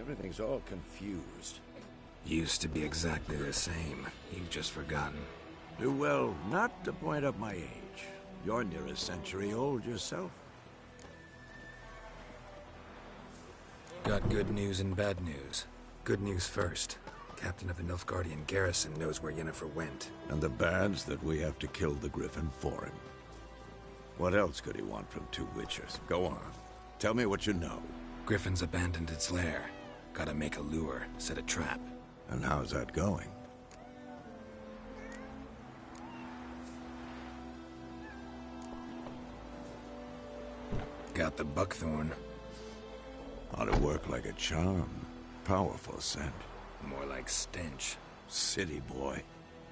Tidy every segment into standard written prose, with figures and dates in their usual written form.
Everything's all confused. Used to be exactly the same. You've just forgotten. Do well not to point up my age. You're near a century old yourself. Got good news and bad news. Good news first. Captain of the Nilfgaardian garrison knows where Yennefer went. And the bad's that we have to kill the Griffin for him. What else could he want from two Witchers? Go on. Tell me what you know. Griffin's abandoned its lair. Gotta make a lure, set a trap. And how's that going? Got the buckthorn. Ought to work like a charm. Powerful scent. More like stench. City boy.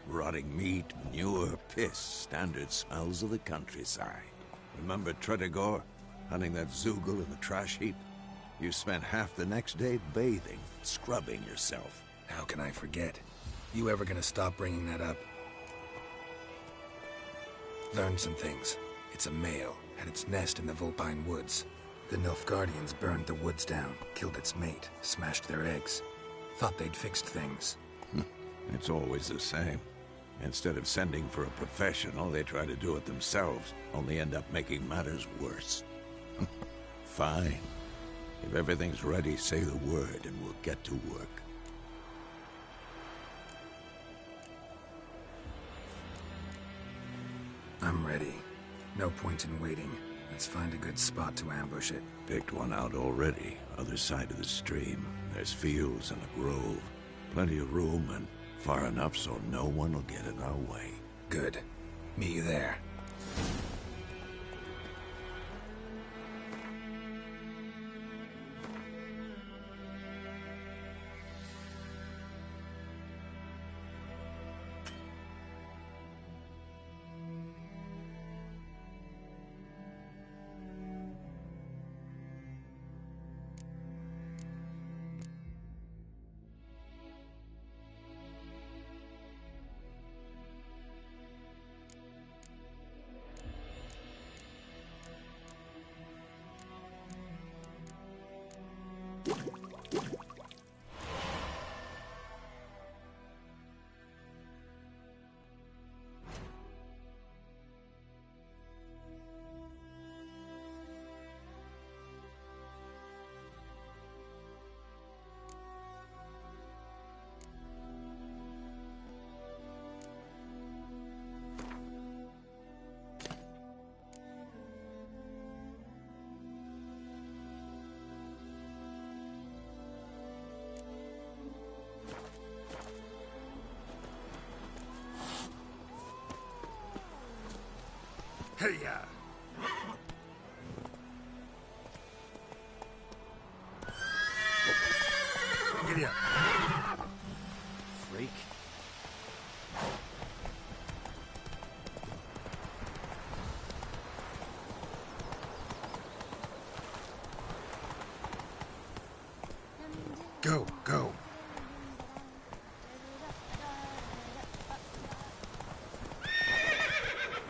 Rotting meat, manure, piss. Standard smells of the countryside. Remember Tretogor? Hunting that Zoogle in the trash heap? You spent half the next day bathing, scrubbing yourself. How can I forget? You ever gonna stop bringing that up? Learned some things. It's a male. Had its nest in the Vulpine Woods. The Nilfgaardians burned the woods down, killed its mate, smashed their eggs. Thought they'd fixed things. It's always the same. Instead of sending for a professional, they try to do it themselves, only end up making matters worse. Fine. If everything's ready, say the word and we'll get to work. I'm ready. No point in waiting. Let's find a good spot to ambush it. Picked one out already. Other side of the stream. There's fields and a grove. Plenty of room and far enough so no one will get in our way. Good. Meet you there. Hey-ya! Giddy up. Freak. Go, go.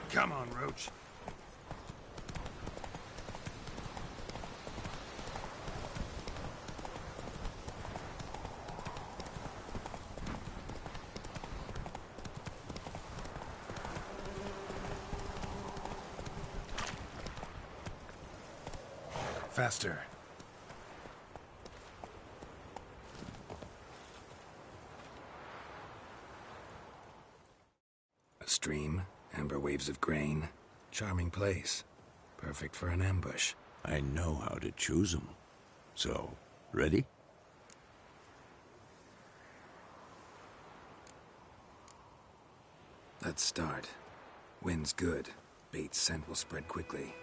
Come on, Roach. Faster. A stream, amber waves of grain. Charming place. Perfect for an ambush. I know how to choose them. So, ready? Let's start. Wind's good. Bait's scent will spread quickly.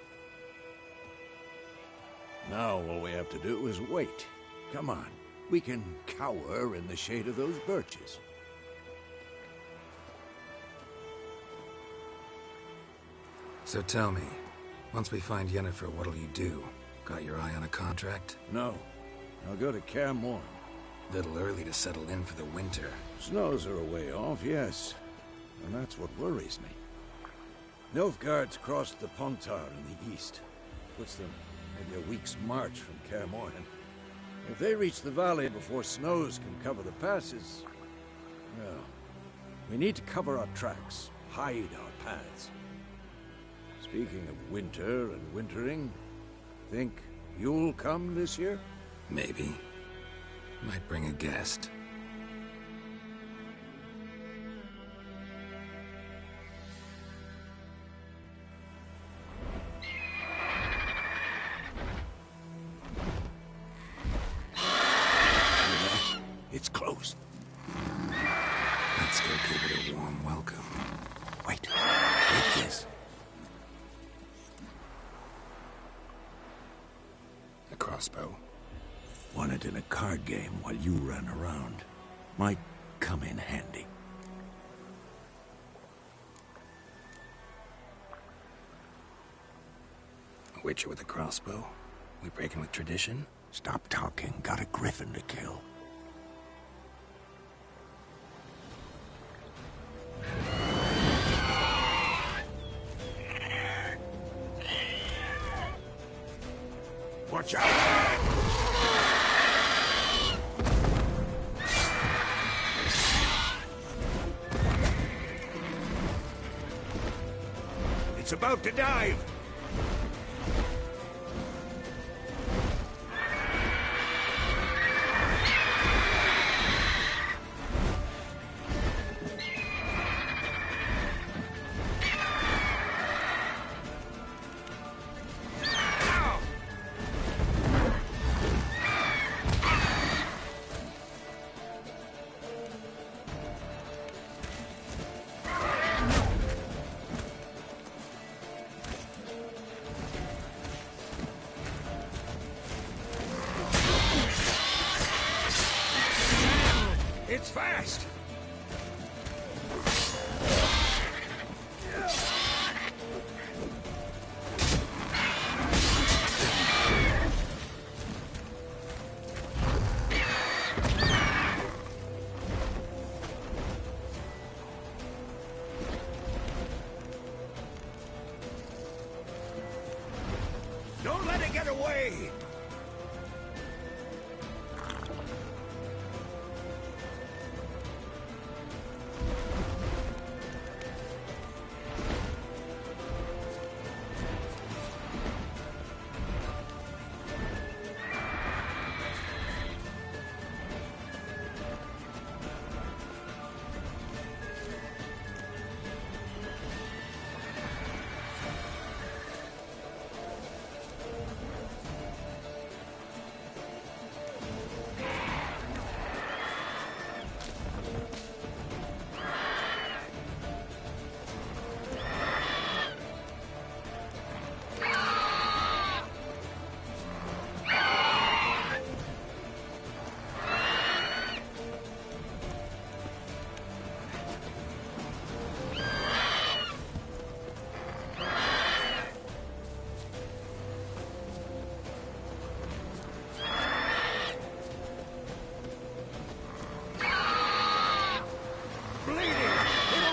Now all we have to do is wait. Come on. We can cower in the shade of those birches. So tell me, once we find Yennefer, what'll you do? Got your eye on a contract? No. I'll go to Kaer Morhen. Little early to settle in for the winter. Snows are a way off, yes. And that's what worries me. Nilfgaard's crossed the Pontar in the east. Puts them maybe a week's march from Kaer Morhen. If they reach the valley before snows can cover the passes, well, we need to cover our tracks, hide our paths. Speaking of winter and wintering, think you'll come this year? Maybe. Might bring a guest. It's closed. Let's go give it a warm welcome. Wait. Take this. A crossbow. Won it in a card game while you ran around. Might come in handy. A witcher with a crossbow? We breaking with tradition? Stop talking. Got a griffin to kill. Watch out! It's about to dive! It's fast! Don't let it get away!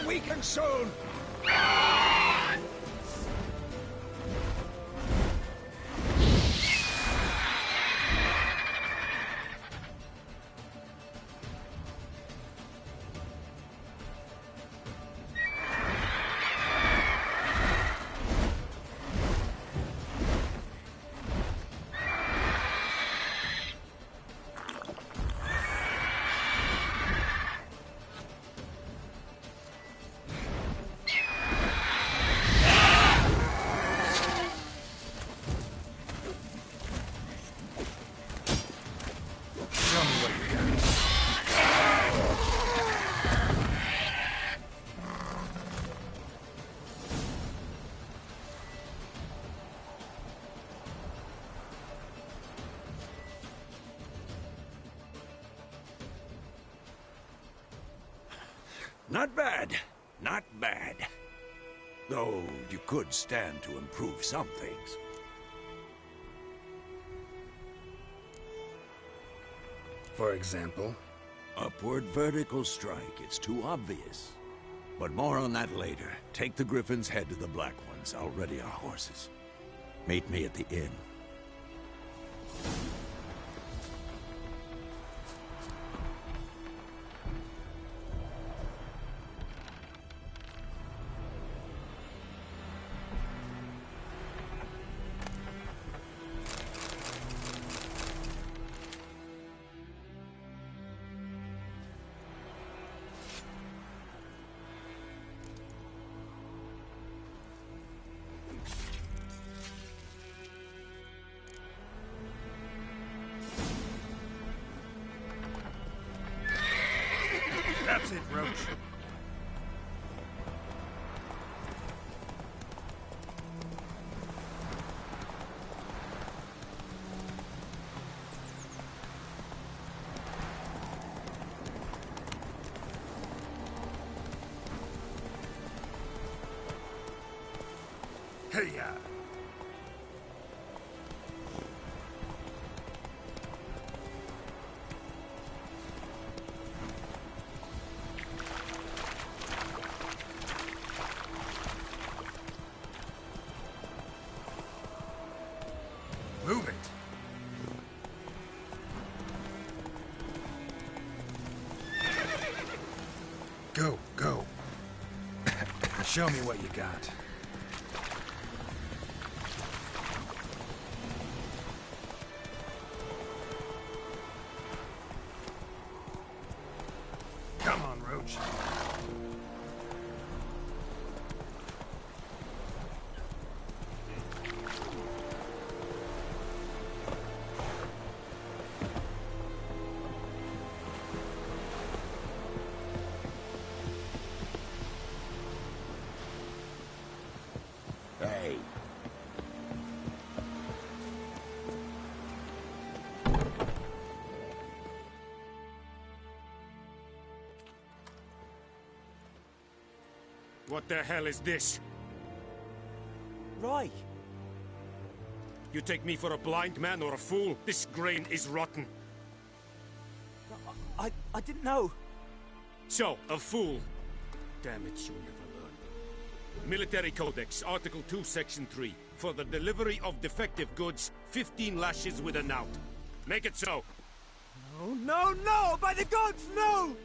Weaken soon! Not bad. Not bad. Though you could stand to improve some things. For example? Upward vertical strike. It's too obvious. But more on that later. Take the Griffin's head to the Black Ones. I'll ready our horses. Meet me at the inn. That's it, Roach. Hey-ya! Move it! Go, go. Show me what you got. Come on, Roach. Hey. What the hell is this? Right. You take me for a blind man or a fool? This grain is rotten. I didn't know. So, a fool. Damn it, you'll never learn. Military Codex, Article 2, Section 3. For the delivery of defective goods, 15 lashes with a knout. Make it so. No, no, no! By the gods, no!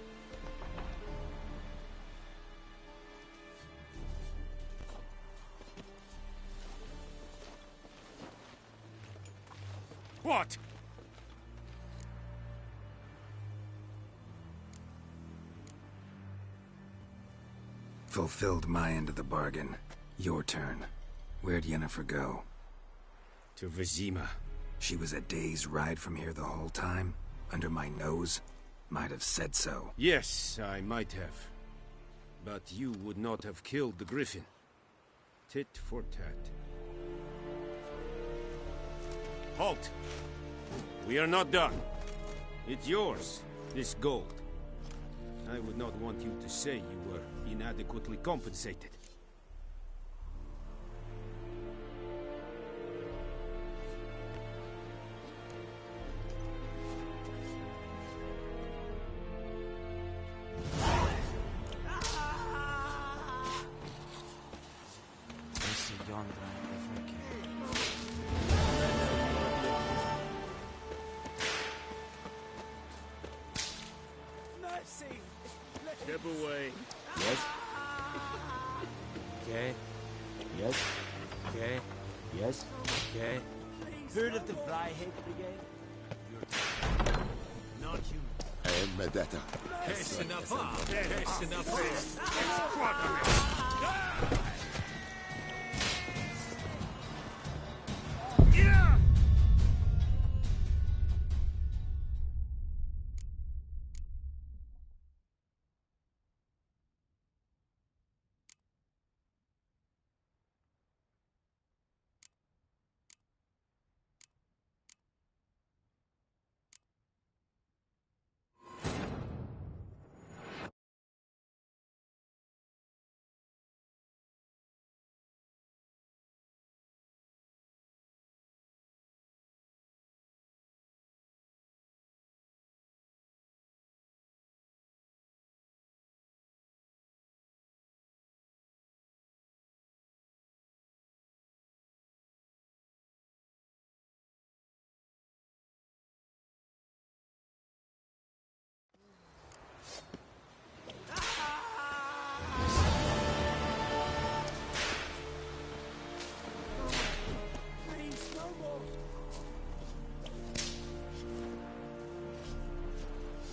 What? Fulfilled my end of the bargain. Your turn. Where'd Yennefer go? To Vizima. She was a day's ride from here the whole time? Under my nose? Might have said so. Yes, I might have. But you would not have killed the griffin. Tit for tat. Halt! We are not done. It's yours, this gold. I would not want you to say you were inadequately compensated. Step away. Yes. Okay. Yes. Okay. Yes. Okay. Heard of the Flyhead Brigade? Not human. Vendetta.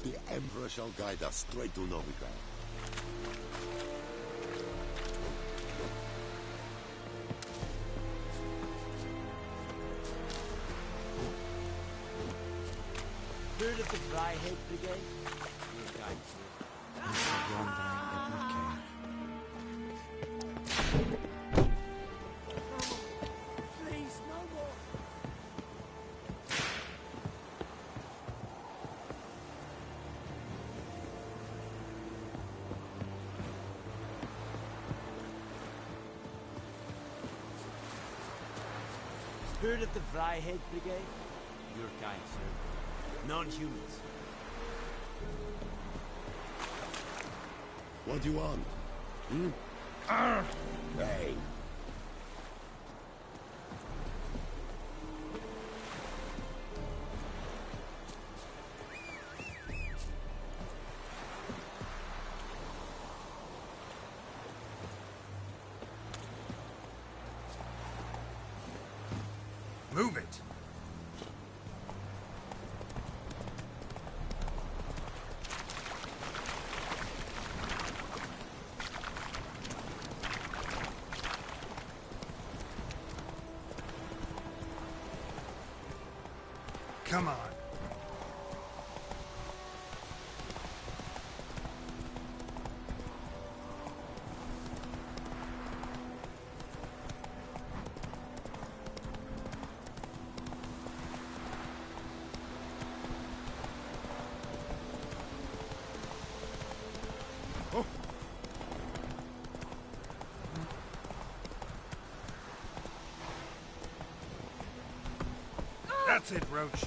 The Emperor shall guide us straight to Novigrad. Heard of the Flyhead Brigade? Your guide to it. Please, no more. Heard of the Vryhead Brigade? Your kind, sir. Non-humans. What do you want? Hey. Move it. Come on. That's it, Roach.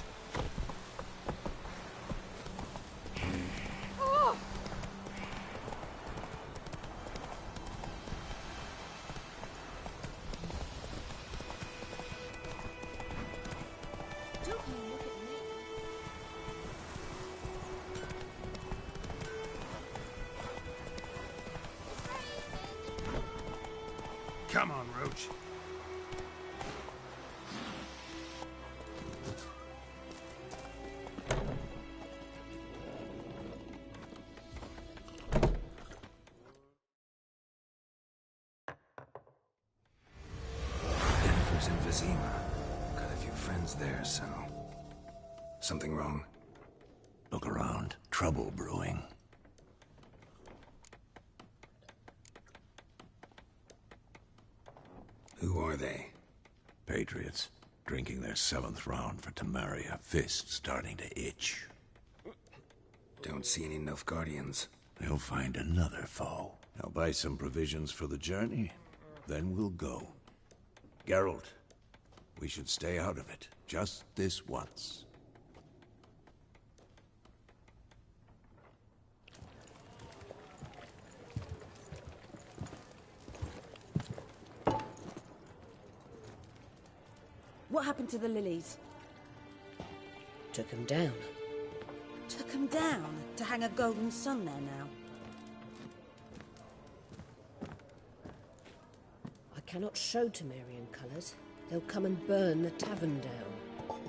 Come on, Roach. Eibbthegamer. Got a few friends there, so... Something wrong? Look around. Trouble brewing. Who are they? Patriots. Drinking their 7th round for Tamaria. Fist starting to itch. Don't see any Nilfgaardians. They'll find another foe. I'll buy some provisions for the journey. Then we'll go. Geralt, we should stay out of it. Just this once. What happened to the lilies? Took him down. Took them down to hang a golden sun there now. I cannot show Temerian colours. They'll come and burn the tavern down.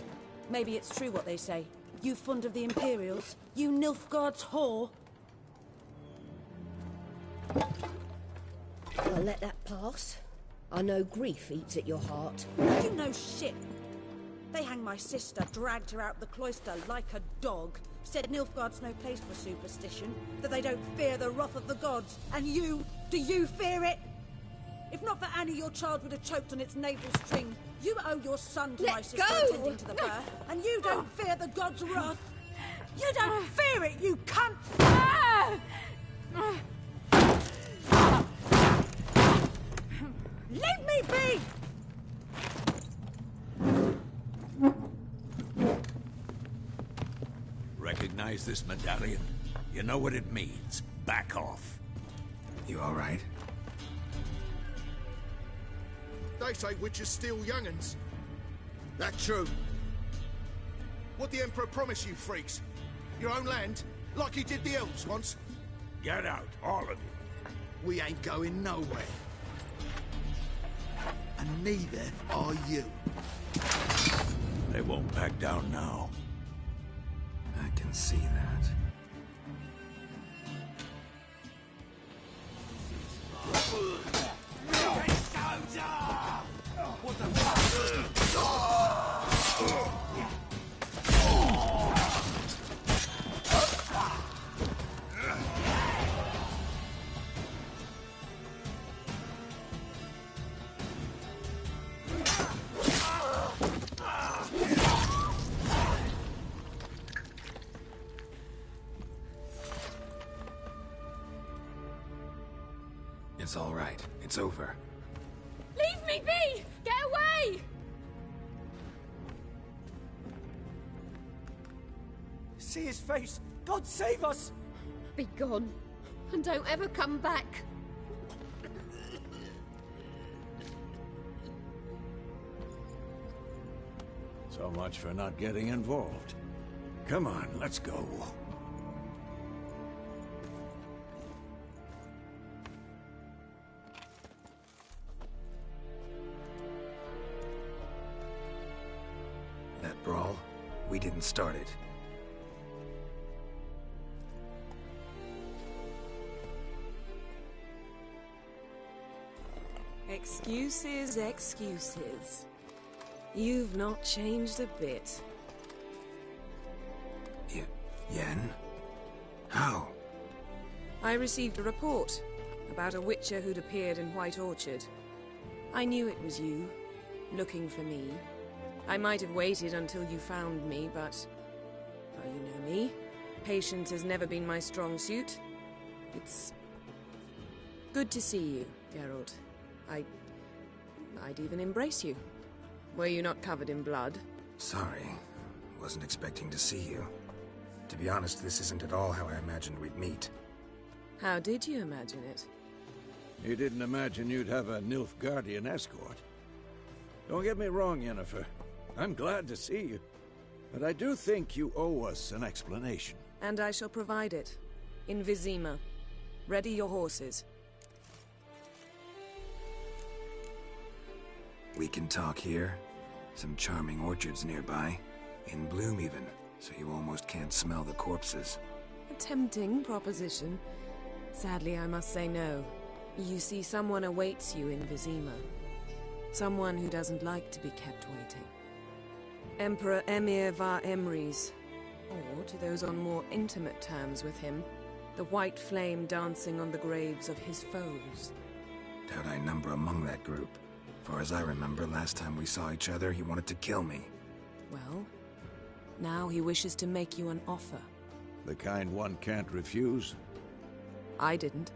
Maybe it's true what they say. You fond of the Imperials? You Nilfgaard's whore? I'll let that pass. I know grief eats at your heart. You know shit. They hanged my sister, dragged her out the cloister like a dog. Said Nilfgaard's no place for superstition, that they don't fear the wrath of the gods. And you, do you fear it? If not for Annie, your child would have choked on its navel string. You owe your son to my sister attending to the birth, and you don't fear the gods' wrath. You don't fear it, you cunt! Leave me be! Recognize this medallion? You know what it means. Back off. You all right? They say witches steal young'uns. That true. What the Emperor promised you freaks? Your own land? Like he did the elves once? Get out, all of you. We ain't going nowhere. And neither are you. They won't back down now. I can see that. What the fuck? It's all right. It's over. Leave me be! Get away! See his face! God save us! Be gone, and don't ever come back. So much for not getting involved. Come on, let's go. That brawl, we didn't start it. Excuses, excuses. You've not changed a bit. Yen? How? I received a report about a witcher who'd appeared in White Orchard. I knew it was you, looking for me. I might have waited until you found me, but... well, you know me. Patience has never been my strong suit. It's... good to see you, Geralt. I'd even embrace you. Were you not covered in blood? Sorry. Wasn't expecting to see you. To be honest, this isn't at all how I imagined we'd meet. How did you imagine it? You didn't imagine you'd have a Nilfgaardian escort. Don't get me wrong, Yennefer. I'm glad to see you. But I do think you owe us an explanation. And I shall provide it. In Vizima. Ready your horses. We can talk here. Some charming orchards nearby. In bloom even, so you almost can't smell the corpses. A tempting proposition. Sadly, I must say no. You see, someone awaits you in Vizima. Someone who doesn't like to be kept waiting. Emperor Emir var Emrys. Or, to those on more intimate terms with him, the white flame dancing on the graves of his foes. Doubt I number among that group. Far as I remember, last time we saw each other, he wanted to kill me. Well, now he wishes to make you an offer. The kind one can't refuse? I didn't,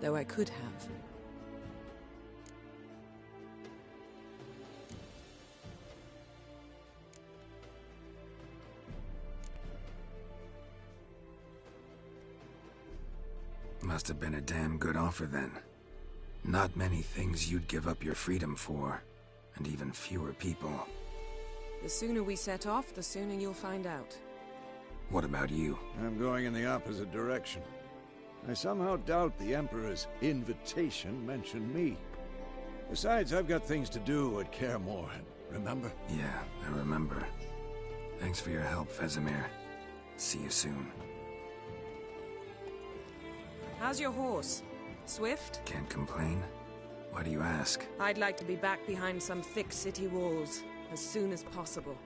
though I could have. Must have been a damn good offer then. Not many things you'd give up your freedom for, and even fewer people. The sooner we set off, the sooner you'll find out. What about you? I'm going in the opposite direction. I somehow doubt the Emperor's invitation mentioned me. Besides, I've got things to do at Kaer Morhen, remember? Yeah, I remember. Thanks for your help, Vesemir. See you soon. How's your horse? Swift? Can't complain. Why do you ask? I'd like to be back behind some thick city walls as soon as possible.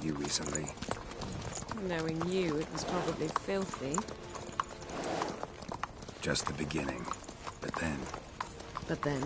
Recently. Knowing you, it was probably filthy. Just the beginning. But then... But then?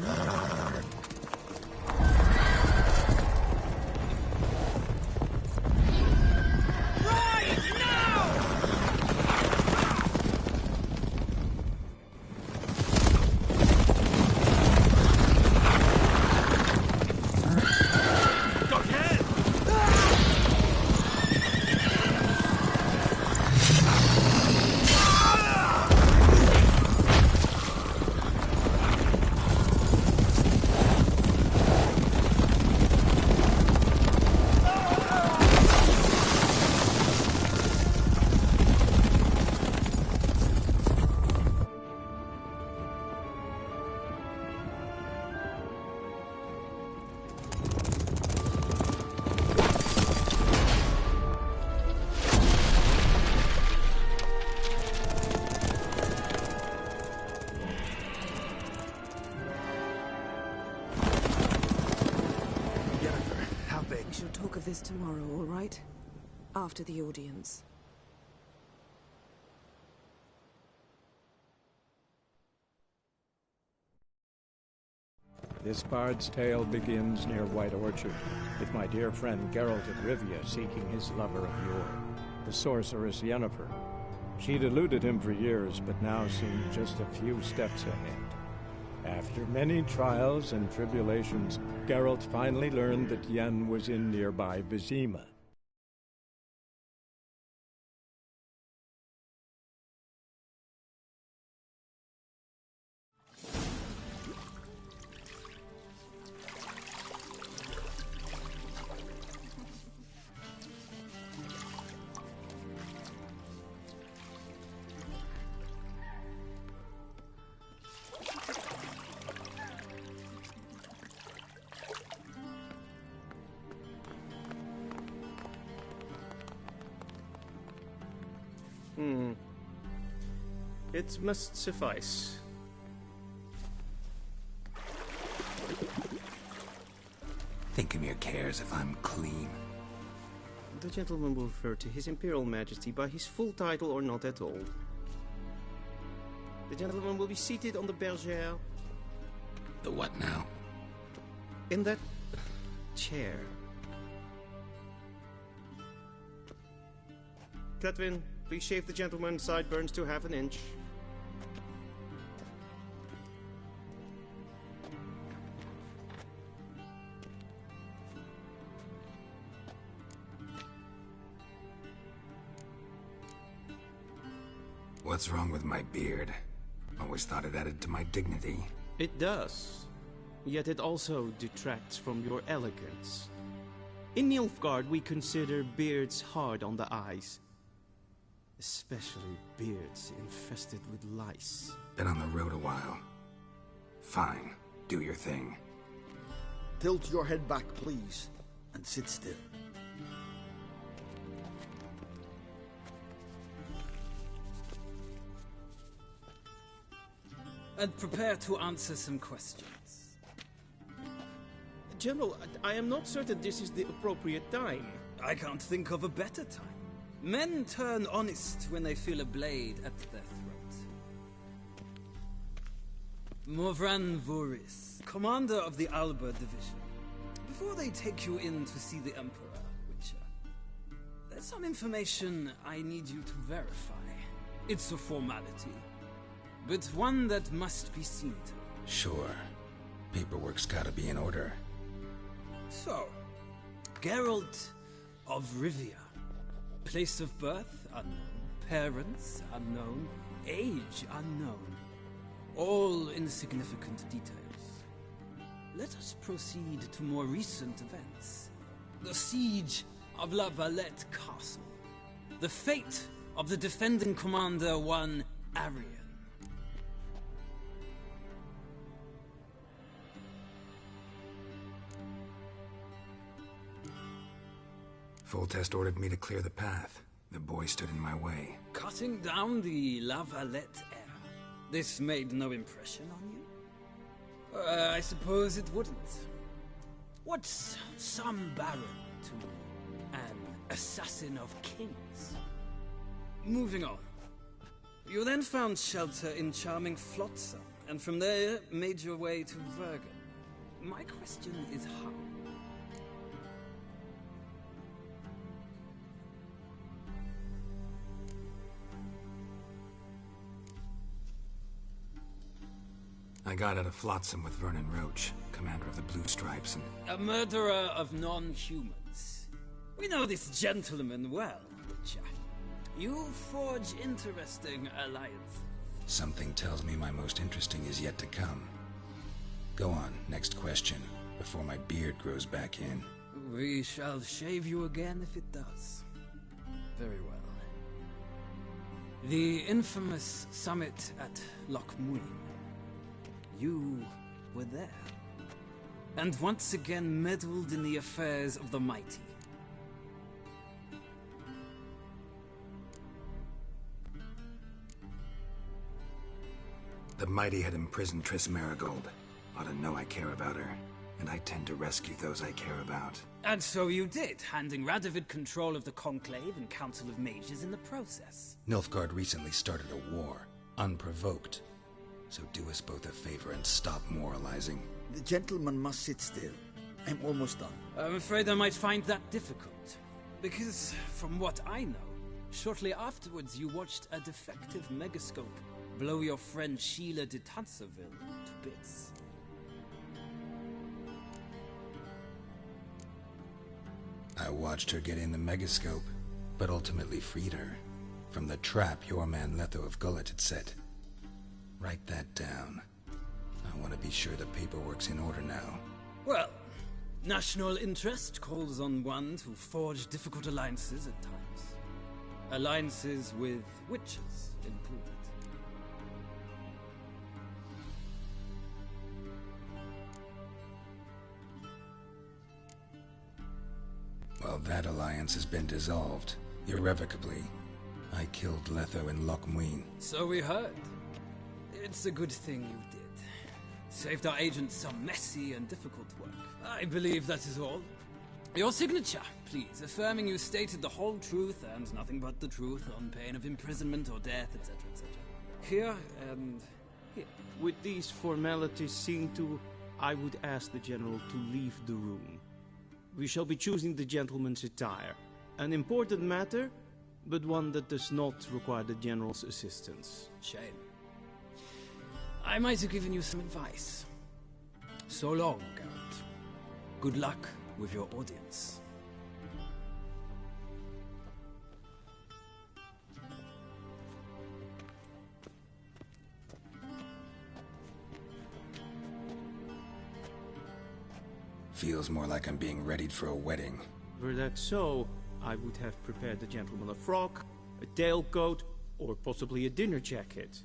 after the audience. This bard's tale begins near White Orchard, with my dear friend Geralt of Rivia seeking his lover of yore, the sorceress Yennefer. She'd eluded him for years, but now seemed just a few steps ahead. After many trials and tribulations, Geralt finally learned that Yen was in nearby Vizima. It must suffice. Thinkamere cares if I'm clean. The gentleman will refer to His Imperial Majesty by his full title or not at all. The gentleman will be seated on the bergère. The what now? In that chair. Catwin, please shave the gentleman's sideburns to half an inch. What's wrong with my beard? Always thought it added to my dignity. It does. Yet it also detracts from your elegance. In Nilfgaard, we consider beards hard on the eyes. Especially beards infested with lice. Been on the road a while. Fine. Do your thing. Tilt your head back, please, and sit still. And prepare to answer some questions. General, I am not certain this is the appropriate time. I can't think of a better time. Men turn honest when they feel a blade at their throat. Morvran Voris, commander of the Alba Division. Before they take you in to see the Emperor, Witcher, there's some information I need you to verify. It's a formality, but one that must be seen to. Sure. Paperwork's gotta be in order. So, Geralt of Rivia. Place of birth, unknown. Parents, unknown. Age, unknown. All insignificant details. Let us proceed to more recent events. The siege of La Valette Castle. The fate of the defending commander, one Arian. Foltest ordered me to clear the path. The boy stood in my way. Cutting down the La Valette heir. This made no impression on you? I suppose it wouldn't. What's some baron to an assassin of kings? Moving on. You then found shelter in charming Flotsam, and from there made your way to Vergen. My question is how? I got out of Flotsam with Vernon Roach, commander of the Blue Stripes, and... A murderer of non-humans. We know this gentleman well, Witcher. You forge interesting alliances. Something tells me my most interesting is yet to come. Go on, next question, before my beard grows back in. We shall shave you again if it does. Very well. The infamous summit at Loch Muin. You were there. And once again meddled in the affairs of the mighty. The mighty had imprisoned Triss Marigold. Ought to know I care about her. and I tend to rescue those I care about. And so you did, handing Radovid control of the Conclave and Council of Mages in the process. Nilfgaard recently started a war, unprovoked. So do us both a favor and stop moralizing. The gentleman must sit still. I'm almost done. I'm afraid I might find that difficult. Because, from what I know, shortly afterwards you watched a defective megascope blow your friend Sheila de Tanserville to bits. I watched her get in the megascope, but ultimately freed her from the trap your man Letho of Gullet had set. Write that down. I want to be sure the paperwork's in order now. Well, national interest calls on one to forge difficult alliances at times. Alliances with witches included. Well, that alliance has been dissolved, irrevocably. I killed Letho in Loch Muin. So we heard. It's a good thing you did. Saved our agent some messy and difficult work. I believe that is all. Your signature, please, affirming you stated the whole truth and nothing but the truth on pain of imprisonment or death, etc., etc. Here and here. With these formalities seen to, I would ask the General to leave the room. We shall be choosing the gentleman's attire. An important matter, but one that does not require the General's assistance. Shame. I might have given you some advice. So long, Geralt. Good luck with your audience. Feels more like I'm being readied for a wedding. Were that so, I would have prepared the gentleman a frock, a tailcoat, or possibly a dinner jacket.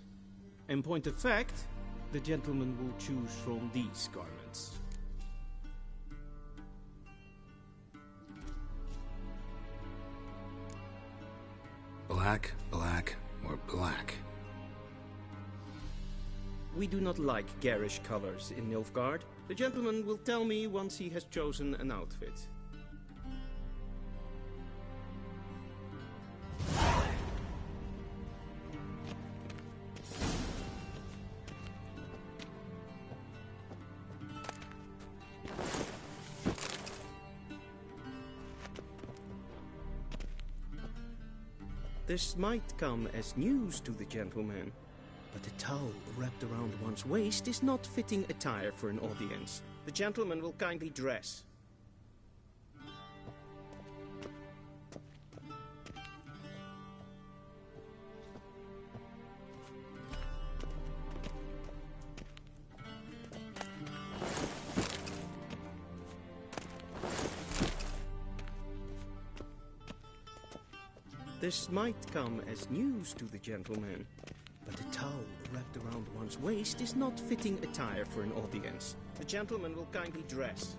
In point of fact, the gentleman will choose from these garments. Black, black, or black? We do not like garish colors in Nilfgaard. The gentleman will tell me once he has chosen an outfit. This might come as news to the gentleman, but a towel wrapped around one's waist is not fitting attire for an audience. The gentleman will kindly dress. This might come as news to the gentleman, but a towel wrapped around one's waist is not fitting attire for an audience. The gentleman will kindly dress.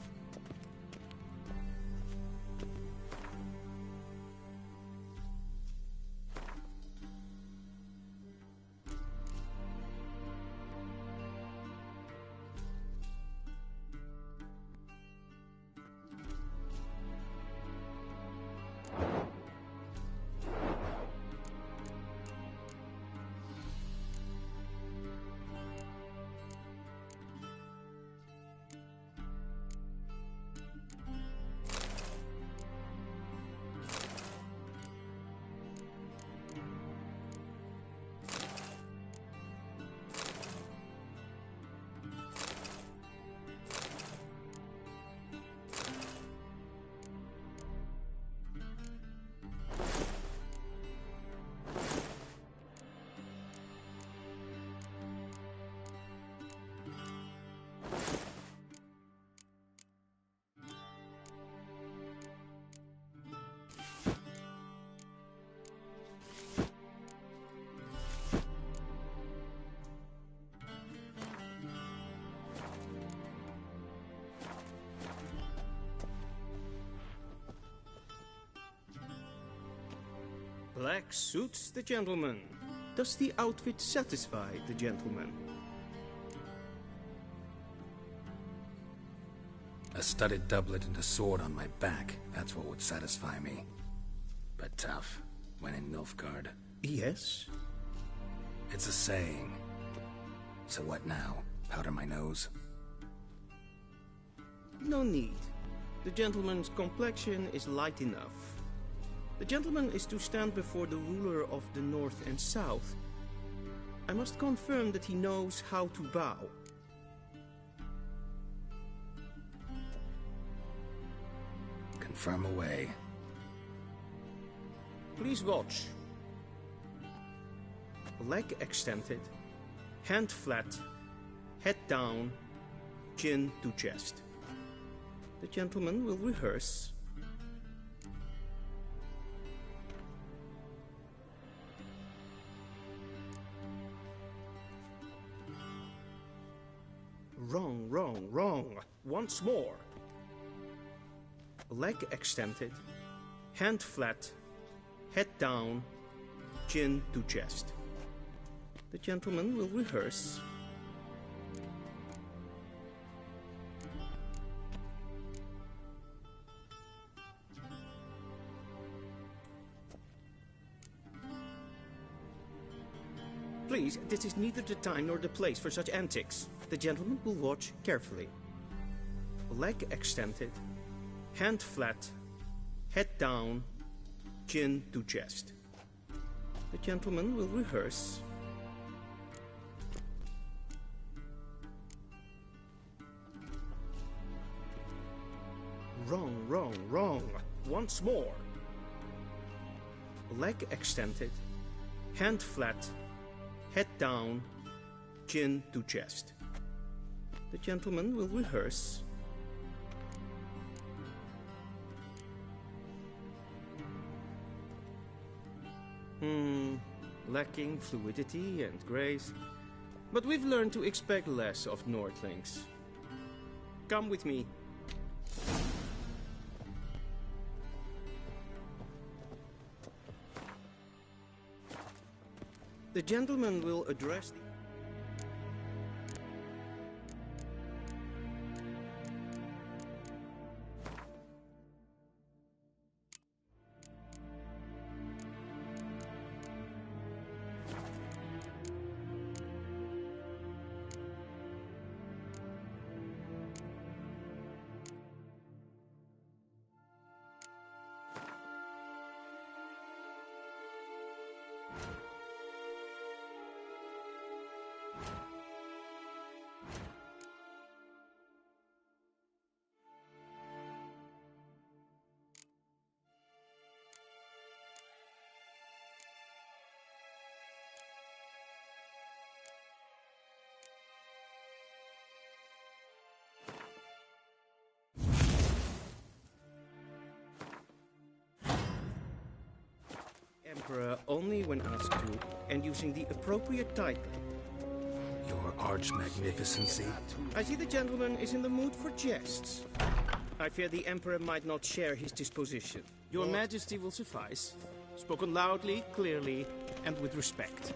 Black suits the gentleman. Does the outfit satisfy the gentleman? A studded doublet and a sword on my back, that's what would satisfy me. But tough, when in Nilfgaard. Yes? It's a saying. So what now? Powder my nose? No need. The gentleman's complexion is light enough. The gentleman is to stand before the ruler of the North and South. I must confirm that he knows how to bow. Confirm away. Please watch. Leg extended, hand flat, head down, chin to chest. The gentleman will rehearse. Wrong, wrong, wrong. Once more. Leg extended, hand flat, head down, chin to chest. The gentleman will rehearse. Please, this is neither the time nor the place for such antics. The gentleman will watch carefully. Leg extended, hand flat, head down, chin to chest. The gentleman will rehearse. Wrong, wrong, wrong. Once more. Leg extended, hand flat, head down, chin to chest. The gentleman will rehearse. Lacking fluidity and grace. But we've learned to expect less of Nordlings. Come with me. The gentleman will address the... Emperor only when asked to, and using the appropriate title. Your arch-magnificency? I see the gentleman is in the mood for jests. I fear the Emperor might not share his disposition. Your Majesty will suffice. Spoken loudly, clearly, and with respect.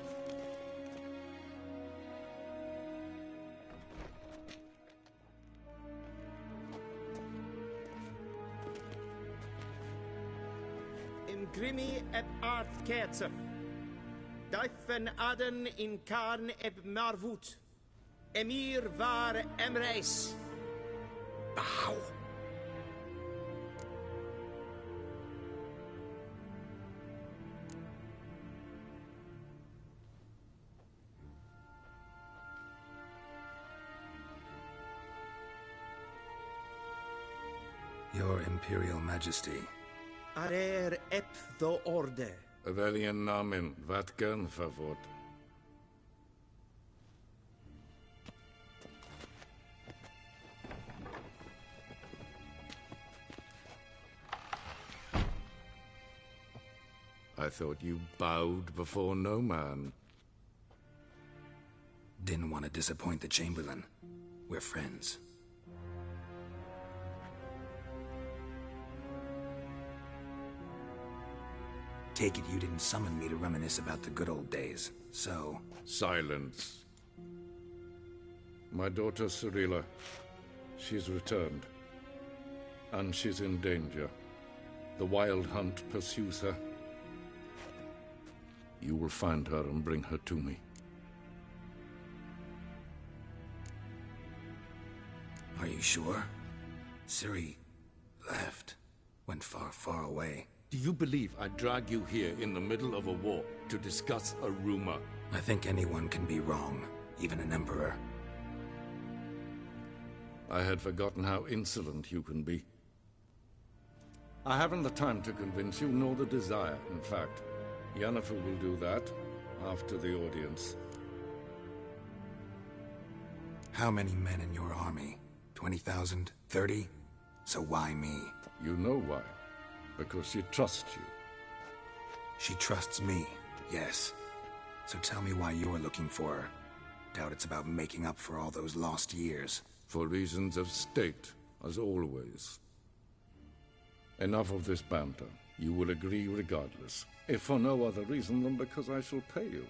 Grimi et art ketzer. Dijfen aden in karn eb marvoet. Emir var emreis. Bow. Your Imperial Majesty. Arer the orde. Welchen Namen? Wat gern favor? I thought you bowed before no man. Didn't want to disappoint the Chamberlain. We're friends. Take it you didn't summon me to reminisce about the good old days, so... Silence. My daughter Cyrilla, she's returned. and she's in danger. The Wild Hunt pursues her. You will find her and bring her to me. Are you sure? Ciri left. Went far, far away. Do you believe I'd drag you here in the middle of a war to discuss a rumor? I think anyone can be wrong, even an emperor. I had forgotten how insolent you can be. I haven't the time to convince you, nor the desire, in fact. Yennefer will do that after the audience. How many men in your army? 20,000? 30? So why me? You know why. Because she trusts you. She trusts me, yes. So tell me why you're looking for her. Doubt it's about making up for all those lost years. For reasons of state, as always. Enough of this banter. You will agree regardless. If for no other reason than because I shall pay you.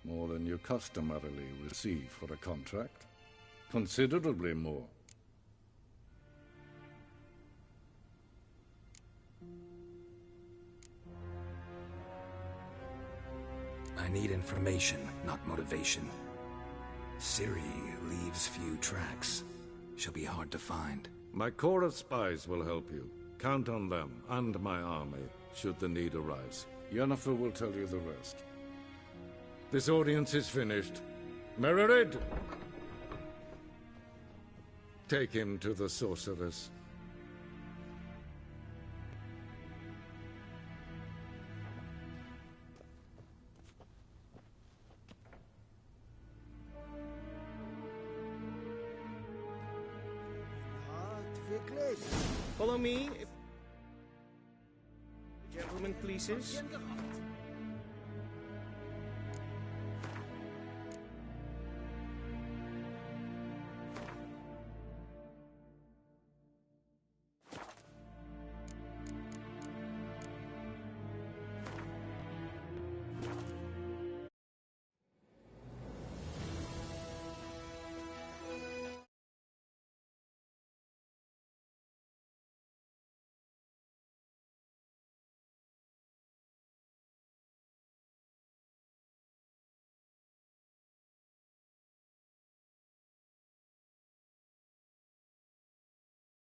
More than you customarily receive for a contract. Considerably more. I need information, not motivation. Ciri leaves few tracks. She'll be hard to find. My corps of spies will help you. Count on them, and my army, should the need arise. Yennefer will tell you the rest. This audience is finished. Mererid! Take him to the sorceress. Follow me. If the gentleman pleases.